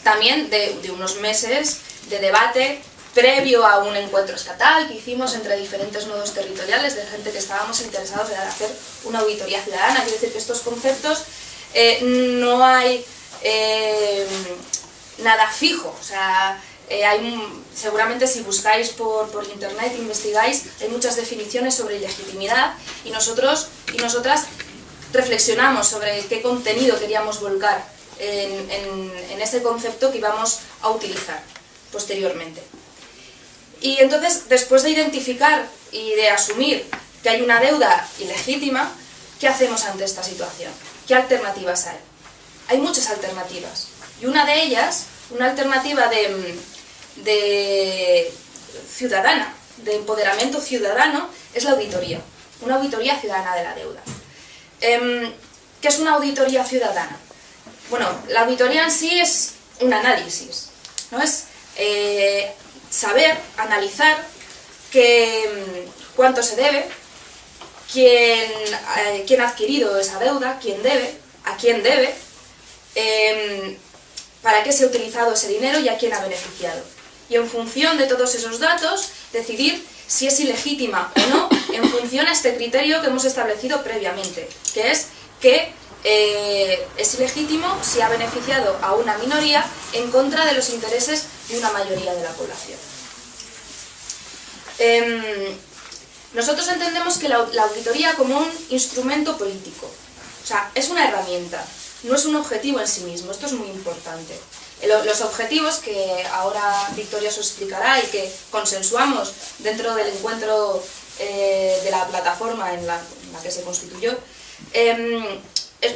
también de unos meses de debate previo a un encuentro estatal que hicimos entre diferentes nodos territoriales de gente que estábamos interesados en hacer una auditoría ciudadana. Quiero decir que estos conceptos no hay nada fijo, o sea, seguramente si buscáis por internet, investigáis, hay muchas definiciones sobre ilegitimidad y nosotros y nosotras reflexionamos sobre qué contenido queríamos volcar en ese concepto que íbamos a utilizar posteriormente. Y entonces, después de identificar y de asumir que hay una deuda ilegítima, ¿qué hacemos ante esta situación? ¿Qué alternativas hay? Hay muchas alternativas. Y una de ellas, una alternativa de ciudadana, de empoderamiento ciudadano, es la auditoría. Una auditoría ciudadana de la deuda. ¿Qué es una auditoría ciudadana? Bueno, la auditoría en sí es un análisis, ¿no? Es saber, analizar cuánto se debe, quién ha adquirido esa deuda, quién debe, a quién debe, para qué se ha utilizado ese dinero y a quién ha beneficiado. Y en función de todos esos datos, decidir si es ilegítima o no, en función a este criterio que hemos establecido previamente, que es que es ilegítimo si ha beneficiado a una minoría en contra de los intereses de una mayoría de la población. Nosotros entendemos que la auditoría como un instrumento político, o sea, es una herramienta, no es un objetivo en sí mismo, esto es muy importante. Los objetivos que ahora Victoria os explicará y que consensuamos dentro del encuentro de la plataforma en la que se constituyó,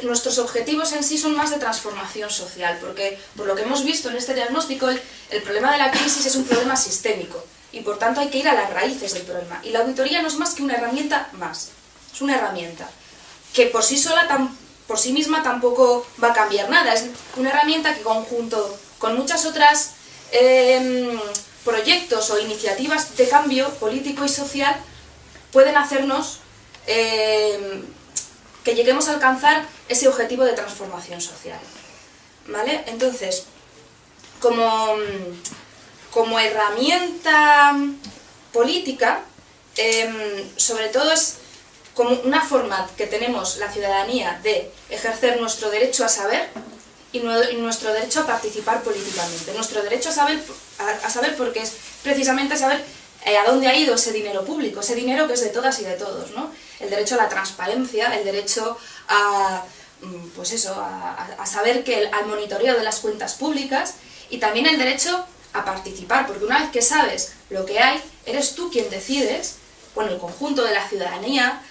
nuestros objetivos en sí son más de transformación social, porque por lo que hemos visto en este diagnóstico, el problema de la crisis es un problema sistémico y por tanto hay que ir a las raíces del problema. Y la auditoría no es más que una herramienta más, es una herramienta que por sí sola, por sí misma tampoco va a cambiar nada, es una herramienta que conjunto con muchas otras proyectos o iniciativas de cambio político y social pueden hacernos que lleguemos a alcanzar ese objetivo de transformación social, ¿vale? Entonces, como herramienta política, sobre todo es como una forma que tenemos la ciudadanía de ejercer nuestro derecho a saber y nuestro derecho a participar políticamente. Nuestro derecho a saber porque es precisamente saber a dónde ha ido ese dinero público, ese dinero que es de todas y de todos, ¿no? El derecho a la transparencia, el derecho a, pues eso, a saber al monitoreo de las cuentas públicas y también el derecho a participar, porque una vez que sabes lo que hay, eres tú quien decides, con el conjunto de la ciudadanía,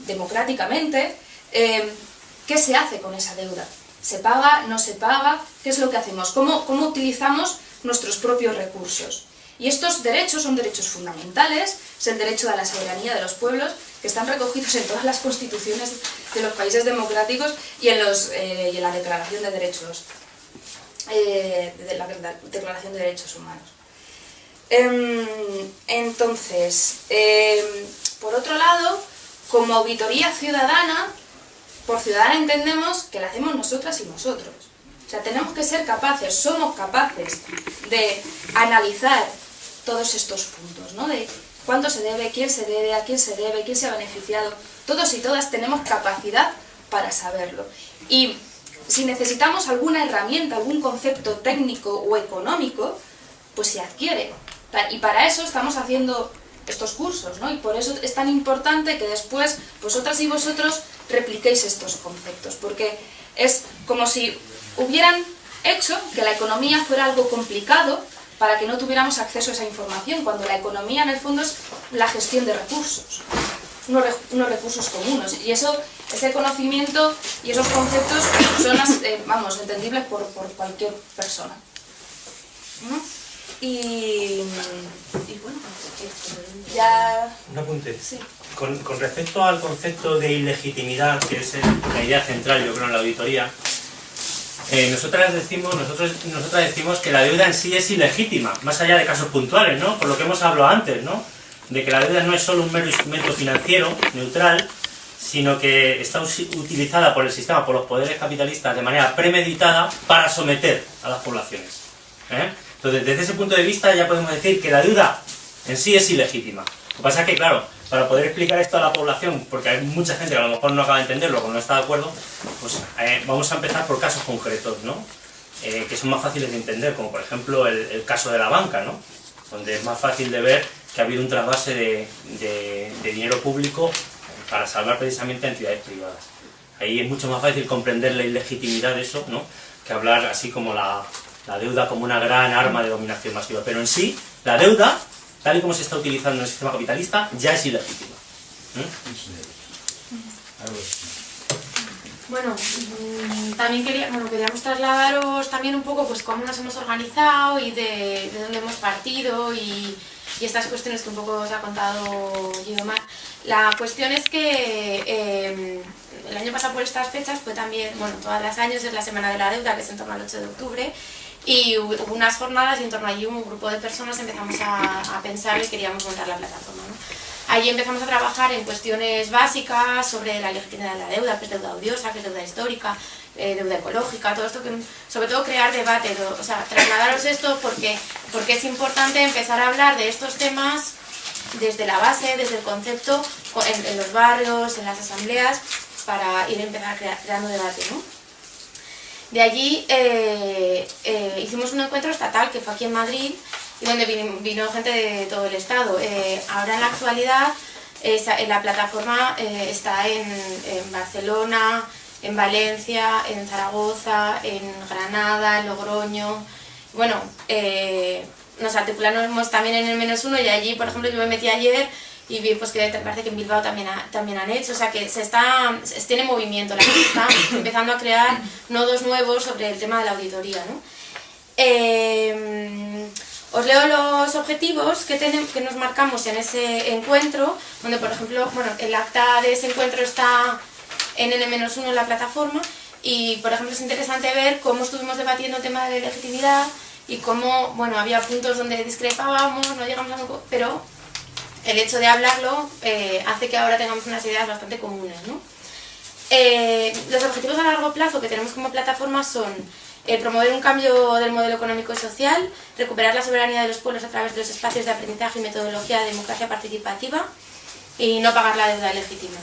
democráticamente, qué se hace con esa deuda. ¿Se paga? ¿No se paga? ¿Qué es lo que hacemos? ¿Cómo utilizamos nuestros propios recursos? Y estos derechos son derechos fundamentales, es el derecho a la soberanía de los pueblos, que están recogidos en todas las constituciones de los países democráticos y en la Declaración de Derechos, Declaración de Derechos Humanos. Entonces, por otro lado, como auditoría ciudadana, por ciudadana entendemos que la hacemos nosotras y nosotros. O sea, tenemos que ser capaces, somos capaces de analizar todos estos puntos, ¿no? De cuánto se debe, a quién se ha beneficiado. Todos y todas tenemos capacidad para saberlo. Y si necesitamos alguna herramienta, algún concepto técnico o económico, pues se adquiere. Y para eso estamos haciendo estos cursos, ¿no? Y por eso es tan importante que después vosotras y vosotros repliquéis estos conceptos, porque es como si hubieran hecho que la economía fuera algo complicado para que no tuviéramos acceso a esa información, cuando la economía en el fondo es la gestión de recursos, unos recursos comunes, y ese conocimiento y esos conceptos son, entendibles por cualquier persona, ¿no? Y bueno, ya... Un apunte. Sí. Con respecto al concepto de ilegitimidad, que es la idea central, yo creo, en la auditoría, nosotras decimos que la deuda en sí es ilegítima, más allá de casos puntuales, ¿no? Por lo que hemos hablado antes, ¿no? De que la deuda no es solo un mero instrumento financiero, neutral, sino que está utilizada por el sistema, por los poderes capitalistas de manera premeditada para someter a las poblaciones. Entonces, desde ese punto de vista ya podemos decir que la deuda en sí es ilegítima. Lo que pasa es que, claro, para poder explicar esto a la población, porque hay mucha gente que a lo mejor no acaba de entenderlo o no está de acuerdo, pues vamos a empezar por casos concretos, ¿no? Que son más fáciles de entender, como por ejemplo el caso de la banca, ¿no? Donde es más fácil de ver que ha habido un trasvase de dinero público para salvar precisamente a entidades privadas. Ahí es mucho más fácil comprender la ilegitimidad de eso, ¿no? Que hablar así como la deuda como una gran arma de dominación masiva. Pero en sí, la deuda, tal y como se está utilizando en el sistema capitalista, ya es ilegítima. Bueno, también queríamos trasladaros también un poco pues cómo nos hemos organizado y de dónde hemos partido y estas cuestiones que un poco os ha contado Guiomar. La cuestión es que el año pasado por estas fechas fue también, bueno, todas las años es la Semana de la Deuda, que es en torno al 8 de octubre, y hubo unas jornadas y en torno a allí un grupo de personas empezamos a pensar y queríamos montar la plataforma, ¿no? Allí empezamos a trabajar en cuestiones básicas sobre la legitimidad de la deuda, qué es deuda odiosa, qué es deuda histórica, deuda ecológica, todo esto que, sobre todo crear debate, o sea, trasladaros esto porque es importante empezar a hablar de estos temas desde la base, desde el concepto, en los barrios, en las asambleas, para ir a empezar creando debate, ¿no? De allí hicimos un encuentro estatal que fue aquí en Madrid y donde vino gente de todo el estado. Ahora en la actualidad la plataforma está en Barcelona, en Valencia, en Zaragoza, en Granada, en Logroño. Bueno, nos articulamos también en el -1 y allí, por ejemplo, yo me metí ayer y vi pues, que parece que en Bilbao también han hecho, o sea que tiene movimiento, la gente está empezando a crear nodos nuevos sobre el tema de la auditoría, ¿no? Os leo los objetivos que nos marcamos en ese encuentro, donde por ejemplo, bueno, el acta de ese encuentro está en N-1 en la plataforma y por ejemplo es interesante ver cómo estuvimos debatiendo el tema de la legitimidad y cómo, bueno, había puntos donde discrepábamos, no llegamos a un... pero el hecho de hablarlo hace que ahora tengamos unas ideas bastante comunes, ¿no? Los objetivos a largo plazo que tenemos como plataforma son promover un cambio del modelo económico y social, recuperar la soberanía de los pueblos a través de los espacios de aprendizaje y metodología de democracia participativa y no pagar la deuda legítima.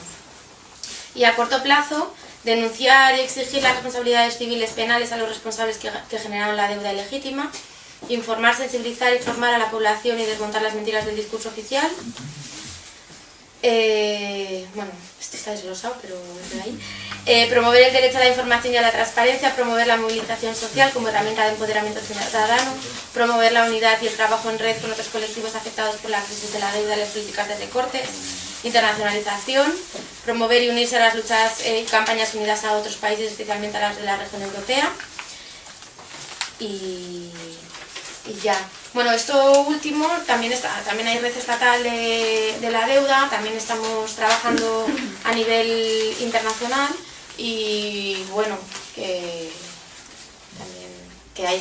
Y a corto plazo, denunciar y exigir las responsabilidades civiles penales a los responsables que generaron la deuda ilegítima, informar, sensibilizar y formar a la población y desmontar las mentiras del discurso oficial. Bueno, esto está desglosado, pero es de ahí. Promover el derecho a la información y a la transparencia, promover la movilización social como herramienta de empoderamiento ciudadano, promover la unidad y el trabajo en red con otros colectivos afectados por la crisis de la deuda y las políticas de recortes, internacionalización, promover y unirse a las luchas y campañas unidas a otros países, especialmente a las de la región europea. Y ya. Bueno, esto último, también hay red estatal de la deuda, también estamos trabajando a nivel internacional y bueno,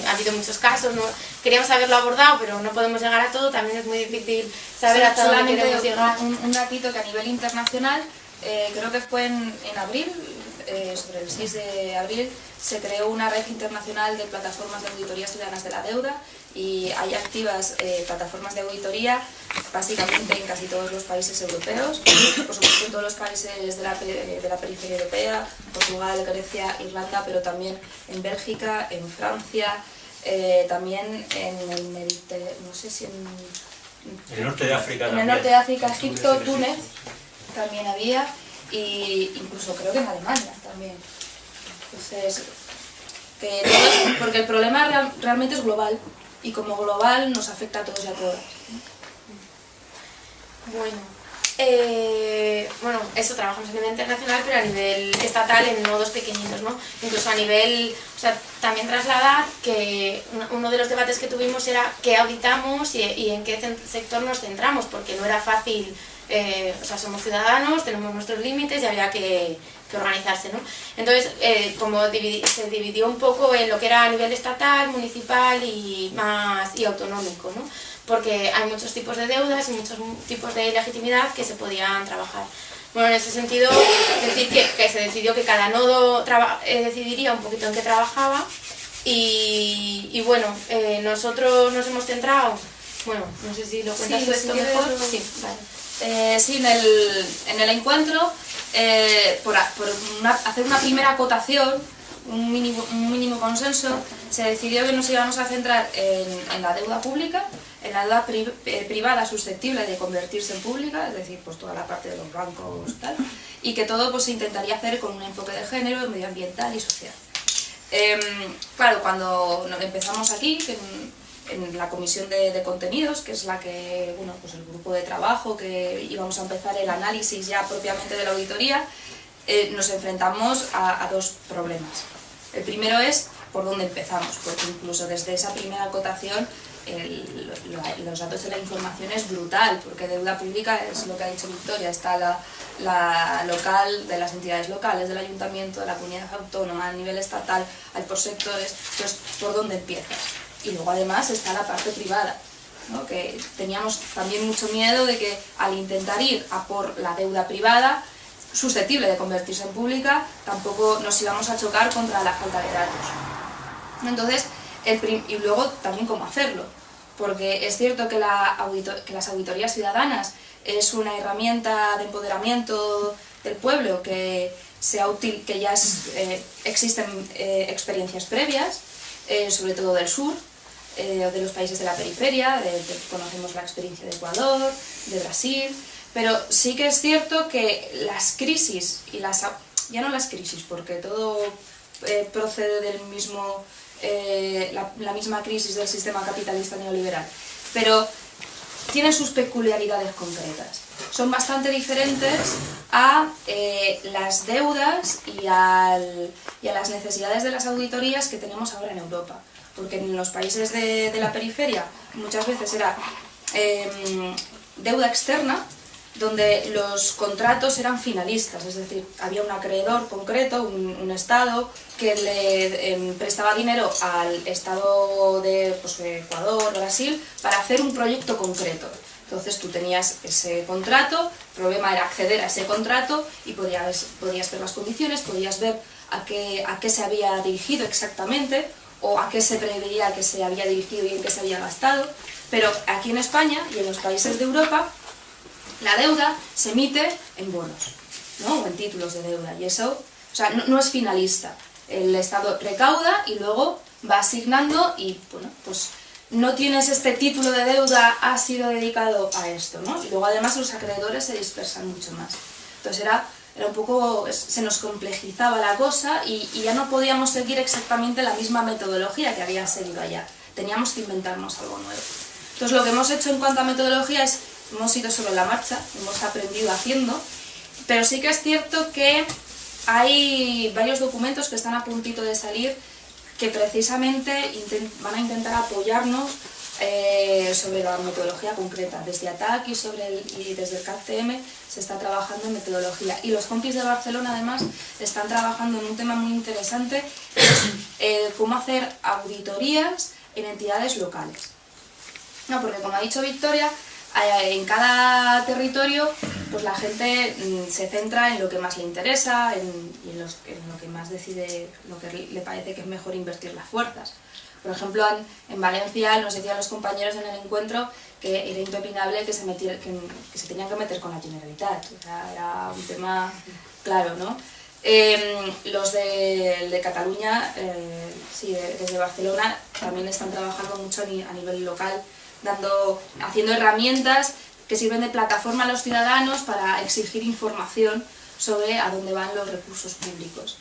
ha habido muchos casos, ¿no? Queríamos haberlo abordado, pero no podemos llegar a todo, también es muy difícil saber hasta dónde queremos llegar. Un ratito que a nivel internacional, creo que fue en abril, sobre el 6 de abril, se creó una red internacional de plataformas de auditorías ciudadanas de la deuda y hay activas plataformas de auditoría básicamente en casi todos los países europeos, por supuesto en todos los países de la periferia europea, Portugal, Grecia, Irlanda, pero también en Bélgica, en Francia, también en el Mediterráneo, no sé si en el norte de África. En el norte de África, Egipto, Túnez también había, y incluso creo que en Alemania también. Entonces, porque el problema realmente es global y como global nos afecta a todos y a todas. Bueno, eso, trabajamos a nivel internacional, pero a nivel estatal en nodos pequeñitos, ¿no? Incluso a nivel, o sea, también trasladar que uno de los debates que tuvimos era qué auditamos y en qué sector nos centramos, porque no era fácil, o sea, somos ciudadanos, tenemos nuestros límites y había que organizarse, ¿no? Entonces, como se dividió un poco en lo que era a nivel estatal, municipal y autonómico, ¿no? Porque hay muchos tipos de deudas y muchos tipos de legitimidad que se podían trabajar. Bueno, en ese sentido, decir que se decidió que cada nodo decidiría un poquito en qué trabajaba y bueno, nosotros nos hemos centrado, bueno, no sé si lo cuentas tú esto mejor. Sí, vale. Sí, en el encuentro, por hacer una primera acotación, un mínimo consenso, se decidió que nos íbamos a centrar en la deuda pública, en la deuda privada susceptible de convertirse en pública, es decir, pues toda la parte de los bancos y tal, y que todo pues, se intentaría hacer con un enfoque de género, medioambiental y social. Claro, cuando empezamos aquí, en la comisión de contenidos, que es la que, bueno, pues el grupo de trabajo que íbamos a empezar el análisis ya propiamente de la auditoría, nos enfrentamos a dos problemas. El primero es por dónde empezamos, porque incluso desde esa primera acotación los datos de la información es brutal, porque deuda pública es lo que ha dicho Victoria, está la local, de las entidades locales, del ayuntamiento, de la comunidad autónoma, a nivel estatal, hay por sectores, entonces ¿por dónde empiezas? Y luego además está la parte privada, ¿no? Que teníamos también mucho miedo de que al intentar ir a por la deuda privada, susceptible de convertirse en pública, tampoco nos íbamos a chocar contra la falta de datos. Entonces, y luego también cómo hacerlo, porque es cierto que las auditorías ciudadanas es una herramienta de empoderamiento del pueblo que sea útil, que ya existen experiencias previas, sobre todo del sur, de los países de la periferia, conocemos la experiencia de Ecuador, de Brasil, pero sí que es cierto que las crisis, ya no las crisis, porque todo procede del mismo, la misma crisis del sistema capitalista neoliberal, pero tienen sus peculiaridades concretas. Son bastante diferentes a las deudas y a las necesidades de las auditorías que tenemos ahora en Europa. Porque en los países de la periferia muchas veces era deuda externa, donde los contratos eran finalistas, es decir, había un acreedor concreto, un Estado, que le prestaba dinero al Estado de Ecuador, Brasil, para hacer un proyecto concreto. Entonces tú tenías ese contrato, el problema era acceder a ese contrato y podías ver las condiciones, podías ver a qué se había dirigido exactamente, o a qué se preveía que se había dirigido y en qué se había gastado, pero aquí en España y en los países de Europa la deuda se emite en bonos, ¿no? O en títulos de deuda, y eso, o sea, no es finalista. El Estado recauda y luego va asignando y, bueno, pues no tienes este título de deuda, ha sido dedicado a esto, ¿no? Y luego además los acreedores se dispersan mucho más. Entonces era un poco, se nos complejizaba la cosa y ya no podíamos seguir exactamente la misma metodología que había seguido allá. Teníamos que inventarnos algo nuevo. Entonces lo que hemos hecho en cuanto a metodología es, hemos ido sobre la marcha, hemos aprendido haciendo, pero sí que es cierto que hay varios documentos que están a puntito de salir que precisamente van a intentar apoyarnos sobre la metodología concreta. Desde ATAC y desde el CACTM se está trabajando en metodología. Y los compis de Barcelona además están trabajando en un tema muy interesante, que es cómo hacer auditorías en entidades locales. No, porque como ha dicho Victoria, en cada territorio pues la gente se centra en lo que más le interesa y en lo que más decide, lo que le parece que es mejor invertir las fuerzas. Por ejemplo, en Valencia nos decían los compañeros en el encuentro que era impepinable que se tenían que meter con la Generalitat. O sea, era un tema claro, ¿no? Los de Cataluña, sí, desde Barcelona, también están trabajando mucho a nivel local, haciendo herramientas que sirven de plataforma a los ciudadanos para exigir información sobre a dónde van los recursos públicos.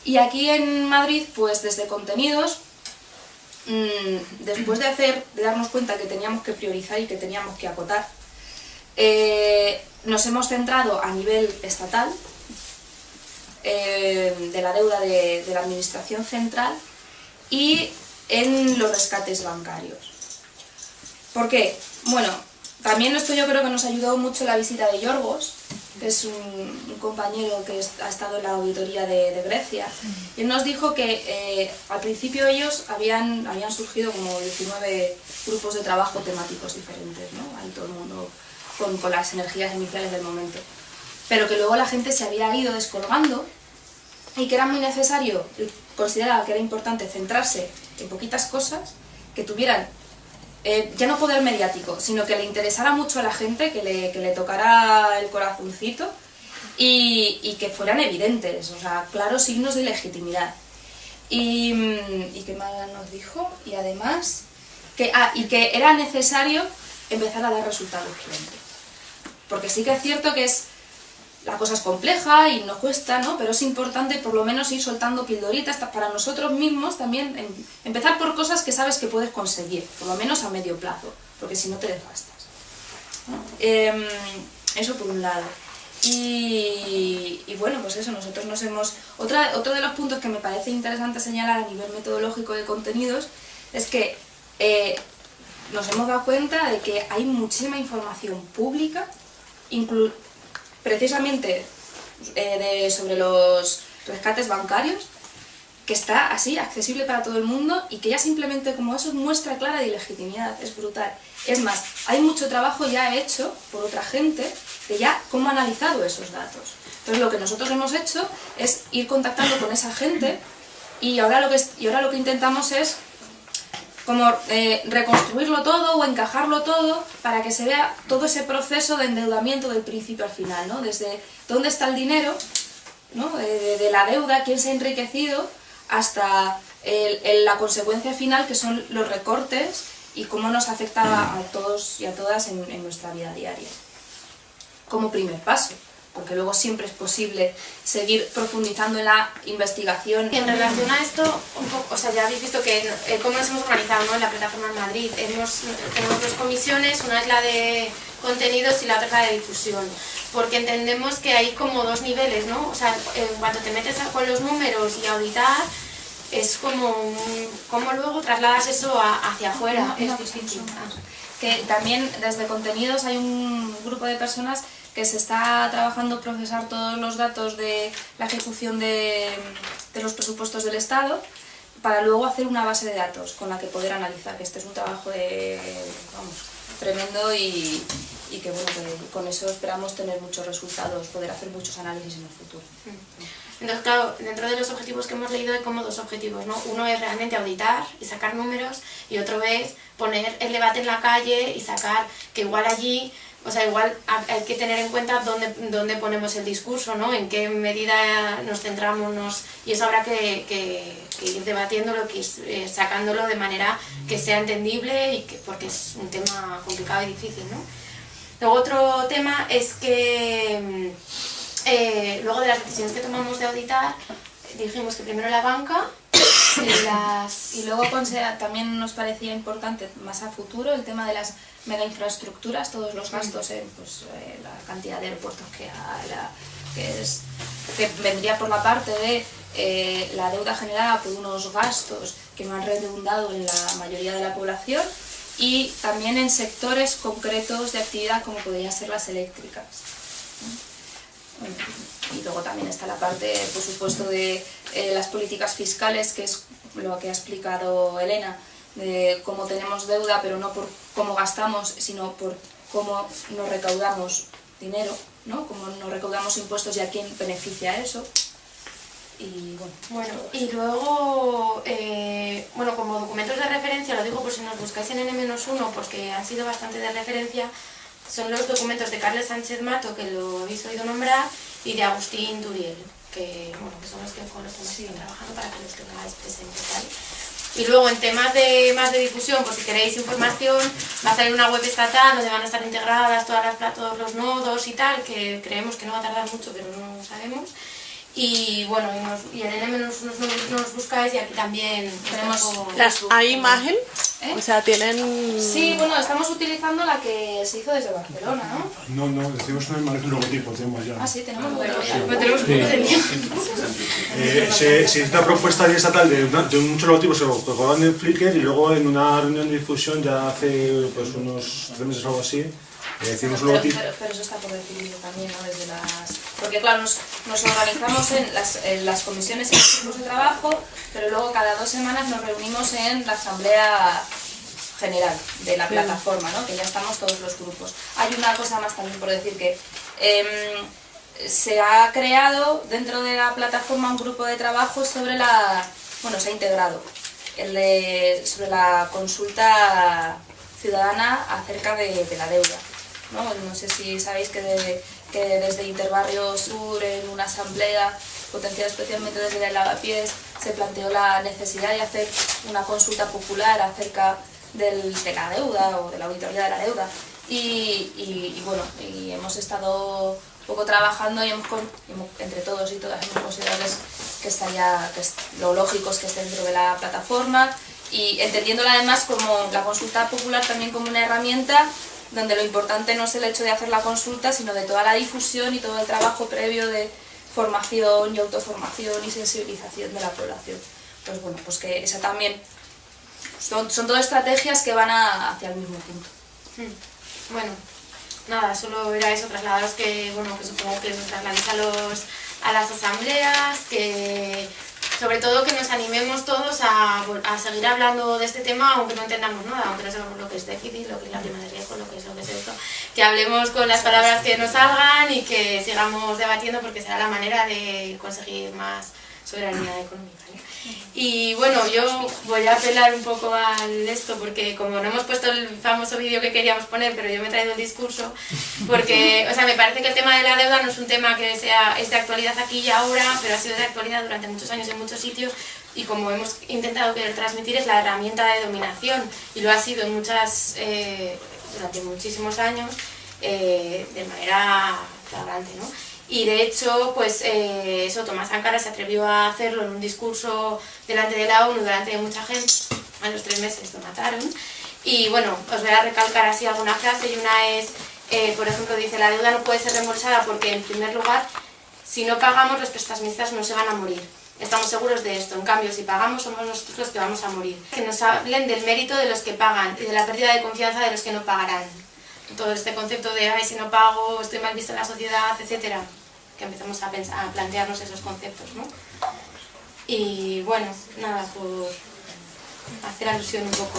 Y aquí en Madrid, pues desde contenidos, después de darnos cuenta que teníamos que priorizar y que teníamos que acotar, nos hemos centrado a nivel estatal, de la deuda de la administración central y en los rescates bancarios. ¿Por qué? Bueno, también esto yo creo que nos ayudó mucho la visita de Yorgos, que es un compañero que ha estado en la auditoría de Grecia, y él nos dijo que al principio ellos habían surgido como 19 grupos de trabajo temáticos diferentes, ¿no? Ahí todo el mundo con las energías iniciales del momento. pero que luego la gente se había ido descolgando y que era muy necesario, consideraba que era importante centrarse en poquitas cosas que tuvieran ya no poder mediático, sino que le interesara mucho a la gente, que le tocara el corazoncito y que fueran evidentes, o sea, claros signos de legitimidad. ¿Y qué más nos dijo? Y además, que era necesario empezar a dar resultados pronto. Porque sí que es cierto que la cosa es compleja y nos cuesta, ¿no? Pero es importante por lo menos ir soltando pildoritas para nosotros mismos también, empezar por cosas que sabes que puedes conseguir, por lo menos a medio plazo, porque si no te desgastas, ¿no? Eso por un lado. Y bueno, pues eso, nosotros nos hemos... Otro de los puntos que me parece interesante señalar a nivel metodológico de contenidos es que nos hemos dado cuenta de que hay muchísima información pública, precisamente sobre los rescates bancarios, que está así, accesible para todo el mundo y que ya simplemente como eso es muestra clara de ilegitimidad, es brutal. Es más, hay mucho trabajo ya hecho por otra gente de ya cómo ha analizado esos datos. Entonces lo que nosotros hemos hecho es ir contactando con esa gente y ahora lo que intentamos es como reconstruirlo todo o encajarlo todo para que se vea todo ese proceso de endeudamiento del principio al final, ¿no? Desde dónde está el dinero, ¿no? de la deuda, quién se ha enriquecido, hasta la consecuencia final, que son los recortes y cómo nos afecta a todos y a todas en nuestra vida diaria. Como primer paso, porque luego siempre es posible seguir profundizando en la investigación. Y en relación a esto, un poco, o sea, ya habéis visto que cómo nos hemos organizado, ¿no? En la plataforma en Madrid. Tenemos dos comisiones, una es la de contenidos y la otra es la de difusión, porque entendemos que hay como dos niveles, ¿no? O sea, cuando te metes con los números y a auditar, es como luego trasladas eso hacia afuera. Es difícil. Que también desde contenidos hay un grupo de personas que se está trabajando procesar todos los datos de la ejecución de los presupuestos del Estado para luego hacer una base de datos con la que poder analizar, que este es un trabajo tremendo y que bueno, que con eso esperamos tener muchos resultados, poder hacer muchos análisis en el futuro. Entonces, claro, dentro de los objetivos que hemos leído hay como dos objetivos, ¿no? Uno es realmente auditar y sacar números y otro es poner el debate en la calle y sacar que igual allí, o sea, igual hay que tener en cuenta dónde ponemos el discurso, ¿no? En qué medida nos centramos, y eso habrá que ir debatiéndolo, que ir sacándolo de manera que sea entendible, porque es un tema complicado y difícil, ¿no? Luego otro tema es que luego de las decisiones que tomamos de auditar, dijimos que primero la banca y luego también nos parecía importante más a futuro el tema de las mega infraestructuras, todos los gastos en la cantidad de aeropuertos que hay, que vendría por la parte de la deuda generada por unos gastos que no han redundado en la mayoría de la población, y también en sectores concretos de actividad como podrían ser las eléctricas. Y luego también está la parte, por supuesto, de las políticas fiscales, que es lo que ha explicado Elena, de cómo tenemos deuda, pero no por cómo gastamos, sino por cómo nos recaudamos dinero, ¿no? Cómo nos recaudamos impuestos y a quién beneficia eso. Y bueno, y luego, como documentos de referencia, lo digo por si nos buscáis en N-1, porque han sido bastante de referencia, son los documentos de Carles Sánchez Mato, que lo habéis oído nombrar, y de Agustín Turiel, que son los que con los que están trabajando, para que los tengáis presentes, ¿vale? Y luego en temas más de difusión, pues si queréis información, va a salir una web estatal donde van a estar integradas todos los nodos y tal, que creemos que no va a tardar mucho, pero no sabemos. Y bueno, y en N- nos buscáis, y aquí también tenemos... ¿Hay imagen? O sea, tienen... Sí, bueno, estamos utilizando la que se hizo desde Barcelona, ¿no? No, decimos una imagen logotipo, tenemos ya. Ah, sí, tenemos Bueno, logotipo. tenemos un poco de lío. Se hizo una propuesta estatal de muchos logotipos, se lo colgaron en Flickr y luego en una reunión de difusión ya hace unos 3 meses o algo así, hicimos un logotipo. Pero eso está por decidir también, ¿no? Desde porque claro, nos organizamos en las comisiones y los grupos de trabajo, pero luego cada 2 semanas nos reunimos en la asamblea general de la plataforma, ¿no? Que ya estamos todos los grupos. Hay una cosa más también por decir, que se ha creado dentro de la plataforma un grupo de trabajo sobre se ha integrado sobre la consulta ciudadana acerca de la deuda, ¿no? No sé si sabéis que desde Interbarrio Sur, en una asamblea potenciada especialmente desde el Lavapiés, se planteó la necesidad de hacer una consulta popular acerca de la deuda o de la auditoría de la deuda. Y hemos estado un poco trabajando y entre todos y todas hemos considerado que es lo lógico es que esté dentro de la plataforma, y entendiéndola además como la consulta popular también como una herramienta donde lo importante no es el hecho de hacer la consulta, sino de toda la difusión y todo el trabajo previo de formación y autoformación y sensibilización de la población. Pues bueno, pues que esa también son todas estrategias que van hacia el mismo punto. Bueno, nada, solo era eso, trasladaros que supongo que nos trasladéis a las asambleas, que sobre todo que nos animemos todos a seguir hablando de este tema, aunque no entendamos nada, aunque no sepamos lo que es déficit, lo que es la prima de riesgo, lo que es esto, que hablemos con las palabras que nos salgan y que sigamos debatiendo, porque será la manera de conseguir más soberanía económica, ¿eh? Y bueno, yo voy a apelar un poco al esto, porque como no hemos puesto el famoso vídeo que queríamos poner, pero yo me he traído el discurso, porque me parece que el tema de la deuda no es un tema que es de actualidad aquí y ahora, pero ha sido de actualidad durante muchos años en muchos sitios, y como hemos intentado querer transmitir, es la herramienta de dominación, y lo ha sido en durante muchísimos años, de manera flagrante, ¿no? Y de hecho, pues Tomás Sankara se atrevió a hacerlo en un discurso delante de la ONU, delante de mucha gente. A los 3 meses lo mataron. Y bueno, os voy a recalcar así alguna frase, y una es, por ejemplo, dice: la deuda no puede ser reembolsada porque, en primer lugar, si no pagamos, los prestamistas no se van a morir. Estamos seguros de esto. En cambio, si pagamos, somos nosotros los que vamos a morir. Que nos hablen del mérito de los que pagan y de la pérdida de confianza de los que no pagarán. Todo este concepto de, ay, si no pago, estoy mal visto en la sociedad, etcétera, que empezamos a plantearnos esos conceptos, ¿no? Y bueno, nada, por hacer alusión un poco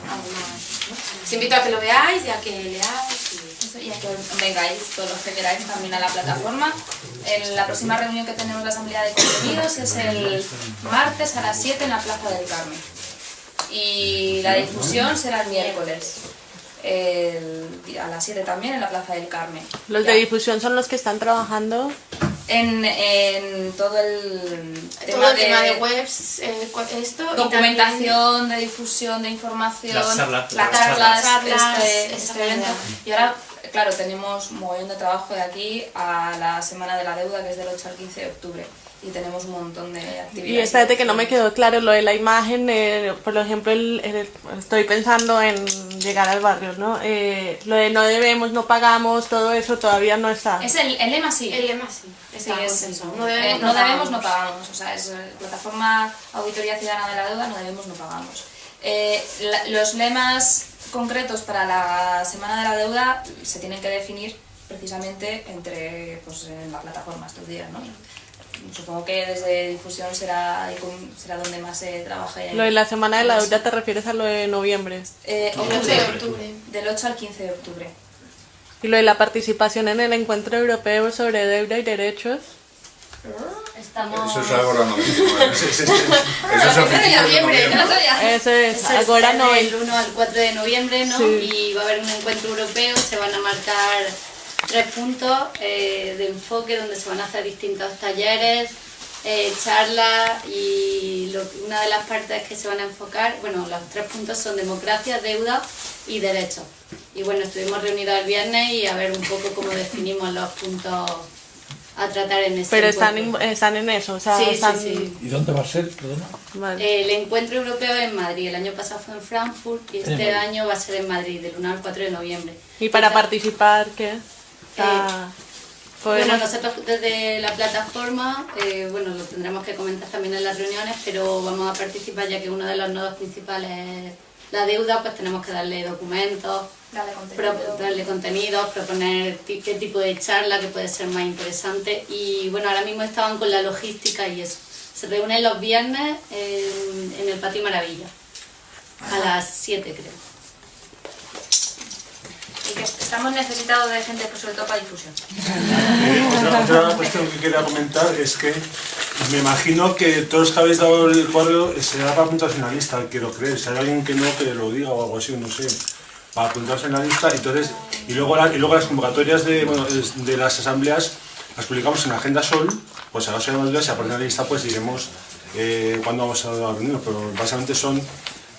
a algunas, ¿no? Os invito a que lo veáis y a que leáis y a que vengáis todos los que queráis también a la plataforma. En la próxima reunión que tenemos la Asamblea de Contenidos es el martes a las 7 en la Plaza del Carmen, y la difusión será el miércoles a las 7 también en la Plaza del Carmen. Los de difusión son los que están trabajando en todo el tema de webs, documentación, de difusión, de información, las charlas, este evento. Y ahora, claro, tenemos un mogollón de trabajo de aquí a la Semana de la Deuda, que es del 8 al 15 de octubre. Y tenemos un montón de actividades. Y espérate que no me quedó claro lo de la imagen, por ejemplo, estoy pensando en llegar al barrio, ¿no? Lo de no debemos, no pagamos, todo eso todavía no está. Es el lema sí. El lema sí. Está consensuado. No debemos, no pagamos. O sea, es plataforma Auditoría Ciudadana de la Deuda, no debemos, no pagamos. Los lemas concretos para la Semana de la Deuda se tienen que definir precisamente en la plataforma estos días, ¿no? Supongo que desde difusión será donde más se trabaje. Lo de la Semana de la Deuda, ¿te refieres a lo de noviembre? Octubre. Del 8 al 15 de octubre. Y lo de la participación en el Encuentro Europeo sobre Deuda y Derechos. Eso es ahora no. Eso es noviembre, ¿no? Eso es ahora no. El 1 al 4 de noviembre, ¿no? Sí. Y va a haber un encuentro europeo, se van a marcar 3 puntos de enfoque donde se van a hacer distintos talleres, charlas, y una de las partes que se van a enfocar, bueno, los 3 puntos son democracia, deuda y derechos. Y bueno, estuvimos reunidos el viernes y a ver un poco cómo definimos los puntos a tratar en ese Pero encuentro. están en eso, o sea, Sí, están... sí. ¿Y dónde va a ser? Perdona. Vale. El encuentro europeo en Madrid, el año pasado fue en Frankfurt y este año va a ser en Madrid, del 1 al 4 de noviembre. ¿Y para participar qué? Bueno, nosotros desde la plataforma, lo tendremos que comentar también en las reuniones, pero vamos a participar, ya que uno de los nodos principales es la deuda, pues tenemos que darle documentos, darle contenidos, proponer qué tipo de charla que puede ser más interesante. Y bueno, ahora mismo estaban con la logística y eso. Se reúnen los viernes en el Patio Maravilla, a las 7 creo. Y que estamos necesitados de gente, pues, sobre todo para difusión. otra cuestión que quería comentar es que me imagino que todos los que habéis dado el correo será para apuntarse en la lista, quiero creer. Si hay alguien que no, que lo diga o algo así, no sé. Para apuntarse en la lista, entonces, y luego las convocatorias de las asambleas las publicamos en Agenda Sol, pues a las 8 de la mañana, si aparece en la lista, pues diremos cuándo vamos a reunirnos, pero básicamente son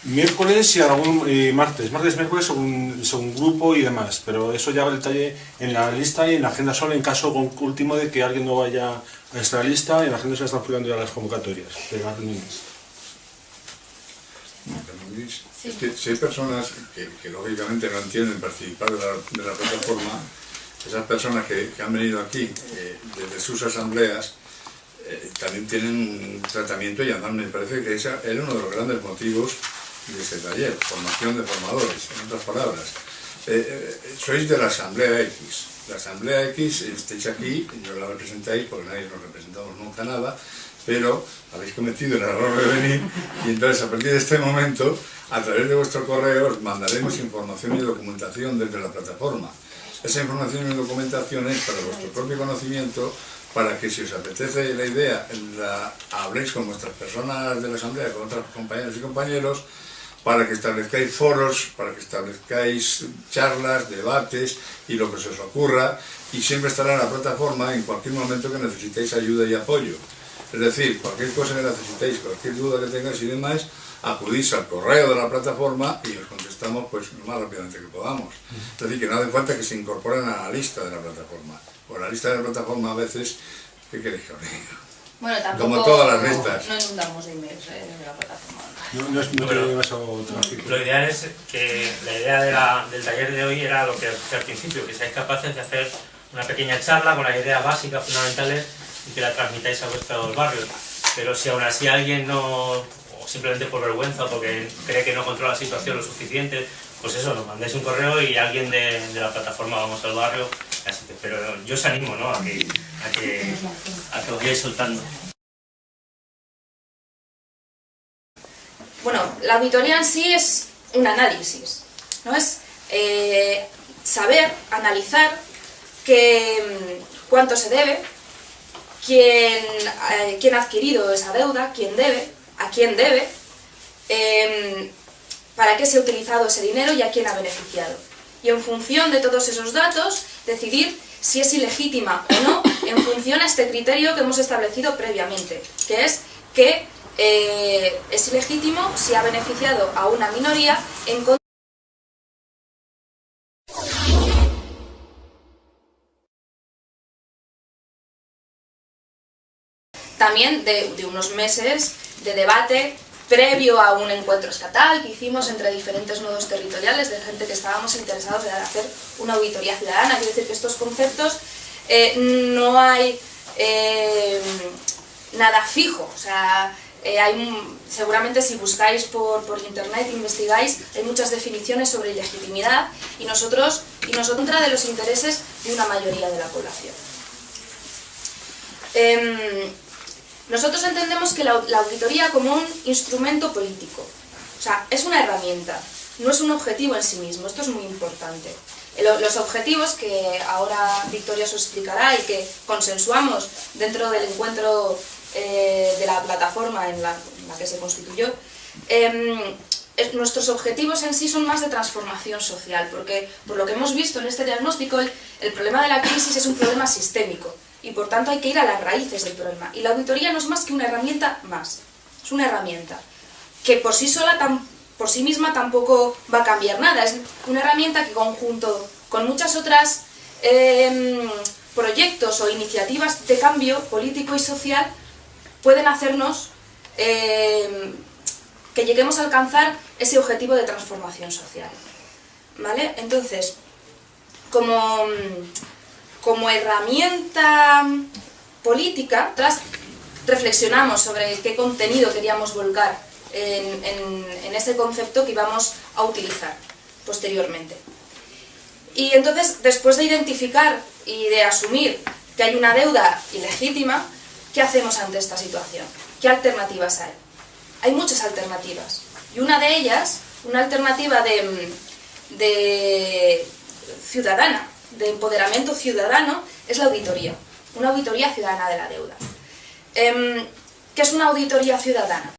miércoles y algún martes, miércoles según grupo y demás, pero eso ya va el detalle en la lista y en la Agenda Sol en caso último de que alguien no vaya a esta lista, y en la Agenda Sol están publicando ya las convocatorias de las reuniones. Es que si hay personas que lógicamente no entienden participar de la plataforma, esas personas que han venido aquí desde sus asambleas también tienen un tratamiento, y además me parece que ese era uno de los grandes motivos de este taller, formación de formadores, en otras palabras. Sois de la Asamblea X. La Asamblea X, estáis aquí, yo la representáis porque nadie nos representamos nunca nada, pero habéis cometido el error de venir, y entonces a partir de este momento, a través de vuestro correo, os mandaremos información y documentación desde la plataforma. Esa información y documentación es para vuestro propio conocimiento, para que si os apetece la idea, habléis con vuestras personas de la Asamblea, con otros compañeros y compañeros, para que establezcáis foros, para que establezcáis charlas, debates y lo que se os ocurra, y siempre estará en la plataforma en cualquier momento que necesitéis ayuda y apoyo. Es decir, cualquier cosa que necesitéis, cualquier duda que tengáis y demás, acudís al correo de la plataforma y os contestamos pues lo más rápidamente que podamos. Es decir, que no hace falta que se incorporen a la lista de la plataforma. Por la lista de la plataforma a veces, ¿qué queréis que os diga? Bueno, tampoco, como todas las listas. No inundamos de emails de la plataforma. Lo ideal es que la idea del taller de hoy era lo que al principio, que seáis capaces de hacer una pequeña charla con las ideas básicas, fundamentales, y que la transmitáis a vuestros barrios. Pero si aún así alguien no, o simplemente por vergüenza o porque cree que no controla la situación lo suficiente, pues eso, nos mandáis un correo y alguien de la plataforma vamos al barrio. Así que, pero yo os animo, ¿no?, a que os vayáis soltando. Bueno, la auditoría en sí es un análisis, ¿no? Es saber, analizar cuánto se debe, quién ha adquirido esa deuda, quién debe, a quién debe, para qué se ha utilizado ese dinero y a quién ha beneficiado. Y en función de todos esos datos, decidir si es ilegítima o no, en función a este criterio que hemos establecido previamente, que es que es ilegítimo si ha beneficiado a una minoría en contra también de unos meses de debate previo a un encuentro estatal que hicimos entre diferentes nodos territoriales de gente que estábamos interesados en hacer una auditoría ciudadana. Quiero decir que estos conceptos no hay nada fijo, o sea, seguramente si buscáis por internet, investigáis, hay muchas definiciones sobre ilegitimidad y nosotros contra de los intereses de una mayoría de la población. Nosotros entendemos que la auditoría como un instrumento político, o sea, es una herramienta, no es un objetivo en sí mismo, esto es muy importante. Los objetivos que ahora Victoria os explicará y que consensuamos dentro del encuentro de la plataforma en la que se constituyó, nuestros objetivos en sí son más de transformación social, porque por lo que hemos visto en este diagnóstico, el problema de la crisis es un problema sistémico y por tanto hay que ir a las raíces del problema. Y la auditoría no es más que una herramienta más, es una herramienta que por sí misma tampoco va a cambiar nada, es una herramienta que conjunto con muchas otras proyectos o iniciativas de cambio político y social pueden hacernos que lleguemos a alcanzar ese objetivo de transformación social, ¿vale? Entonces, como herramienta política, reflexionamos sobre qué contenido queríamos volcar en ese concepto que íbamos a utilizar posteriormente. Y entonces, después de identificar y de asumir que hay una deuda ilegítima, ¿qué hacemos ante esta situación? ¿Qué alternativas hay? Hay muchas alternativas. Y una de ellas, una alternativa de ciudadana, de empoderamiento ciudadano, es la auditoría. una auditoría ciudadana de la deuda. ¿Qué es una auditoría ciudadana?